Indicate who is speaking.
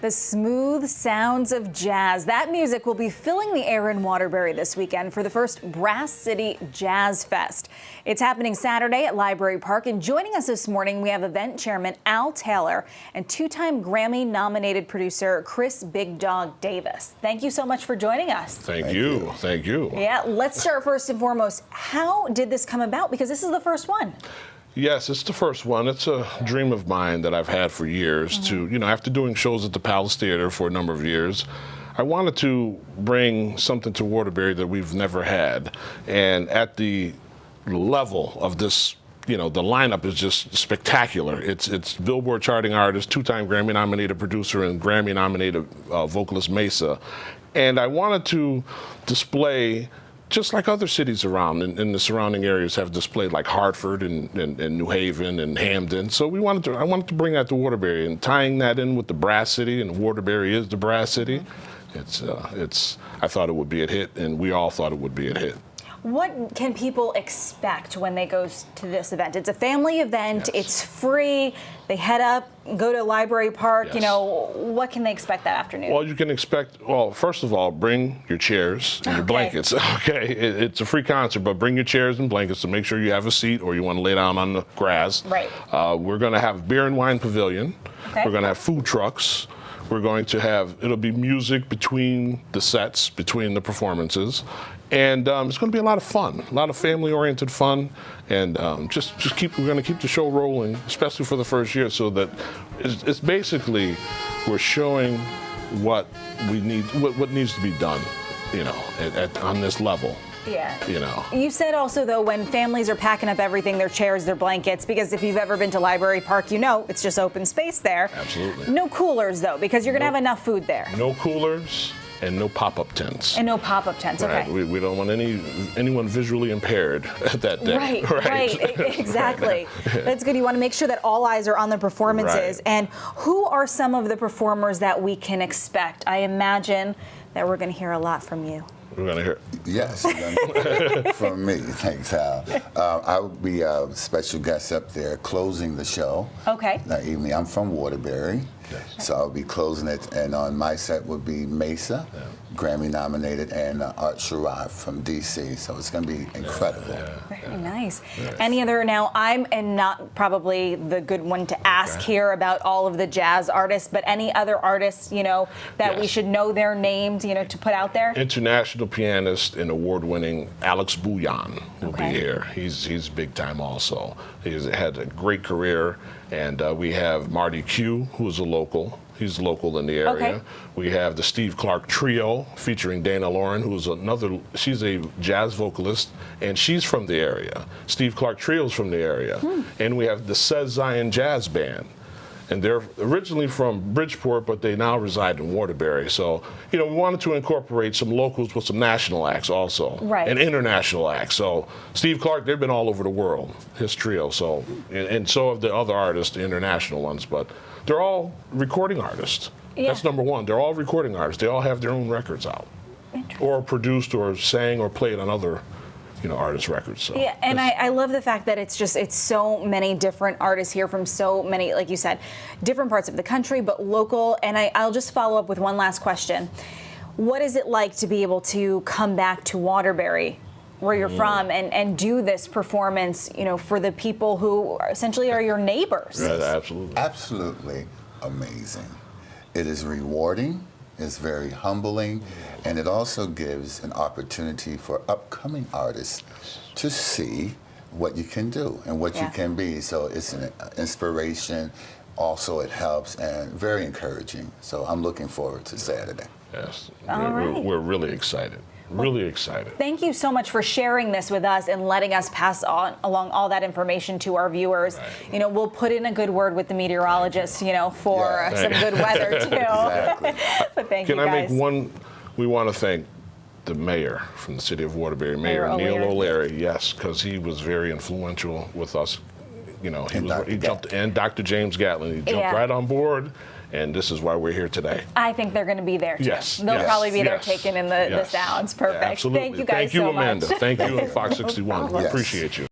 Speaker 1: The smooth sounds of jazz. That music will be filling the air in Waterbury this weekend for the first Brass City Jazz Fest. It's happening Saturday at Library Park, and joining us this morning we have event chairman Al Taylor and two-time Grammy-nominated producer Chris Big Dog Davis. Thank you so much for joining us.
Speaker 2: Thank you. Thank you.
Speaker 1: Yeah, let's start first and foremost. How did this come about? Because this is the first one.
Speaker 2: Yes, it's the first one. It's a dream of mine that I've had for years to, after doing shows at the Palace Theater for a number of years, I wanted to bring something to Waterbury that we've never had. And at the level of this, the lineup is just spectacular. It's Billboard charting artist, two-time Grammy-nominated producer, and Grammy-nominated vocalist Maysa. And I wanted to display, just like other cities around in the surrounding areas have displayed, like Hartford and New Haven and Hamden. So I wanted to bring that to Waterbury, and tying that in with the Brass City, and Waterbury is the Brass City. I thought it would be a hit, and we all thought it would be a hit.
Speaker 1: What can people expect when they go to this event? It's a family event. Yes. It's free. They head up, go to Library Park.
Speaker 2: Yes.
Speaker 1: What can they expect that afternoon?
Speaker 2: Well, you can expect, first of all, bring your chairs and your blankets. Okay, it's a free concert, but bring your chairs and blankets to make sure you have a seat or you want to lay down on the grass.
Speaker 1: Right.
Speaker 2: We're going to have beer and wine pavilion.
Speaker 1: Okay.
Speaker 2: We're going to have food trucks. We're going to have, it'll be music between the sets, between the performances. And it's going to be a lot of fun, a lot of family-oriented fun, and we're going to keep the show rolling, especially for the first year, so that it's basically we're showing what we need, what needs to be done, on this level.
Speaker 1: Yeah. You said also, though, when families are packing up everything, their chairs, their blankets, because if you've ever been to Library Park, it's just open space there.
Speaker 2: Absolutely.
Speaker 1: No coolers, though, because you're going to have enough food there.
Speaker 2: No coolers. And no pop-up tents.
Speaker 1: And no pop-up tents,
Speaker 2: right.
Speaker 1: Okay.
Speaker 2: We don't want anyone visually impaired that day.
Speaker 1: Right, exactly. That's good. You want to make sure that all eyes are on the performances.
Speaker 2: Right.
Speaker 1: And who are some of the performers that we can expect? I imagine that we're going to hear a lot from you.
Speaker 2: We're going to hear.
Speaker 3: Yes, from me. Thanks, Al. I will be a special guest up there closing the show.
Speaker 1: Okay.
Speaker 3: That evening. I'm from Waterbury.
Speaker 2: Yes.
Speaker 3: So I'll be closing it, and on my set would be Maysa, Grammy-nominated, and Art Sherrod from D.C. So it's going to be incredible.
Speaker 1: Very nice. Yes. Any other, now I'm not probably the good one to ask here about all of the jazz artists, but any other artists, that we should know their names, to put out there?
Speaker 2: International pianist and award-winning Alex Bugnon will be here. He's big time also. He's had a great career, and we have Marty Q, who is a local. He's local in the area.
Speaker 1: Okay.
Speaker 2: We have the Clarke Trio featuring Dana Lauren, who's she's a jazz vocalist, and she's from the area. Clarke Trio's from the area. And we have the Says Zion Jazz Band. And they're originally from Bridgeport, but they now reside in Waterbury. So, we wanted to incorporate some locals with some national acts also.
Speaker 1: Right.
Speaker 2: And international acts. So, Clarke, they've been all over the world, his trio. So, and so have the other artists, the international ones. But they're all recording artists. Yeah. That's number one. They're all recording artists. They all have their own records out. Or produced or sang or played on other artist records. So
Speaker 1: yeah, and I love the fact that it's so many different artists here from so many, like you said, different parts of the country, but local. And I'll just follow up with one last question. What is it like to be able to come back to Waterbury, where you're from, and do this performance, for the people who essentially are your neighbors?
Speaker 2: Right, absolutely.
Speaker 3: Absolutely amazing. It is rewarding. It's very humbling, and it also gives an opportunity for upcoming artists to see what you can do and what you can be. So it's an inspiration. Also, it helps and very encouraging. So I'm looking forward to Saturday.
Speaker 2: Yes, we're really excited. Really excited.
Speaker 1: Thank you so much for sharing this with us and letting us pass along all that information to our viewers. Right. We'll put in a good word with the meteorologists, for some good weather too.
Speaker 3: Exactly.
Speaker 1: But thank you guys.
Speaker 2: Can I make one? We want to thank the mayor from the City of Waterbury, Mayor Neil O'Leary. Yes, because he was very influential with us. He jumped, and Dr. James Gatlin. He jumped right on board. And this is why we're here today.
Speaker 1: I think they're going to be there, too.
Speaker 2: Yes.
Speaker 1: They'll probably be there taking in the sounds. Perfect.
Speaker 2: Absolutely.
Speaker 1: Thank you guys
Speaker 2: Thank you,
Speaker 1: so
Speaker 2: Amanda.
Speaker 1: much.
Speaker 2: Thank you, Fox 61. We appreciate you.